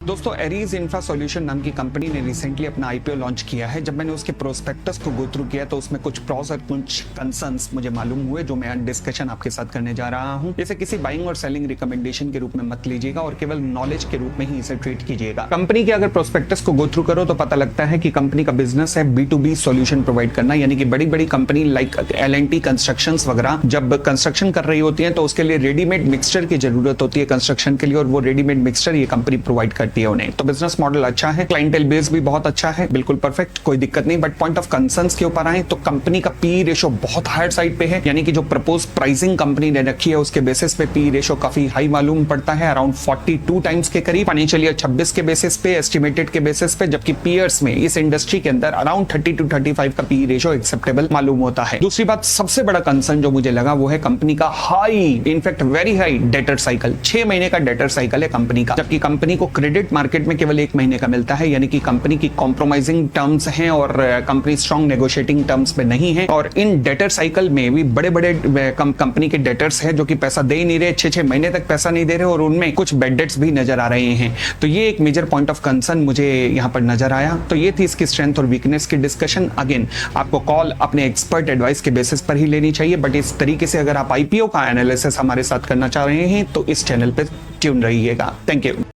दोस्तों Aries infra solution नाम की कंपनी ने रिसेंटली अपना आईपीओ लॉन्च किया है। जब मैंने उसके प्रोस्पेक्टस को गो थ्रू किया तो उसमें कुछ प्रॉस और कुछ कंसर्न्स मुझे मालूम हुए जो मैं डिस्कशन आपके साथ करने जा रहा हूं। इसे किसी बाइंग और सेलिंग रिकमेंडेशन के रूप में मत लीजिएगा और केवल नॉलेज के रूप में ही इसे ट्रीट कीजिएगा। कंपनी के अगर प्रोस्पेक्टस को गो थ्रू करो तो पता लगता है कि कंपनी का बिजनेस है B2B सॉल्यूशन प्रोवाइड करना, यानी कि बड़ी बड़ी कंपनी लाइक L&T कंस्ट्रक्शन वगैरह जब कंस्ट्रक्शन कर रही होती है तो उसके लिए रेडीमेड मिक्सचर की जरूरत होती है कंस्ट्रक्शन के लिए, और वो रेडीमेड मिक्सचर ये कंपनी प्रोवाइड करती है उन्हें। तो बिजनेस मॉडल अच्छा है, क्लाइंटेल बेस भी बहुत अच्छा है, बिल्कुल परफेक्ट, कोई दिक्कत नहीं। बट पॉइंट ऑफ कंसर्न्स के ऊपर आए तो कंपनी का पी रेशो बहुत हायर साइड पे है, यानी कि जो प्रपोज प्राइसिंग कंपनी ने रखी है उसके बेसिस पे पी रेशो काफी हाई मालूम पड़ता है, अराउंड 42 टाइम्स के करीब। फाइनेंशियल ईयर 26 के बेसिस पे, एस्टिमेटेड के बेसिस पे, जबकि पीयर्स में इस इंडस्ट्री के अंदर अराउंड 30 to 35 का पी रेशो एक्सेप्टेबल मालूम होता है। दूसरी बात, सबसे बड़ा कंसर्न जो मुझे लगा वो है कंपनी का high, in fact very high debtor cycle. 6 महीने का डेटर साइकिल है कंपनी का, जबकि कंपनी को क्रेडिट मार्केट में केवल 1 महीने का मिलता है, यानी कि कंपनी की कॉम्प्रोमाइजिंग टर्म्स हैं और कंपनी स्ट्रॉन्ग नेगोशिएटिंग टर्म्स पे नहीं है। और इन डेटर साइकिल में भी बड़े बड़े कंपनी के डेटर्स हैं जो कि पैसा दे ही नहीं रहे, 6 महीने तक पैसा नहीं दे रहे, और उनमें कुछ बैड डेट्स भी नजर आ रहे हैं। तो ये एक मेजर पॉइंट ऑफ कंसर्न मुझे यहाँ पर नजर आया। तो ये थी इसकी स्ट्रेंथ और वीकनेस की डिस्कशन। अगेन आपको कॉल अपने एक्सपर्ट एडवाइस के बेसिस पर ही लेनी चाहिए, बट इस तरीके से अगर आप आईपीओ का एनालिसिस हमारे साथ करना चाह रहे हैं तो इस चैनल पर ट्यून रहिएगा। Thank you.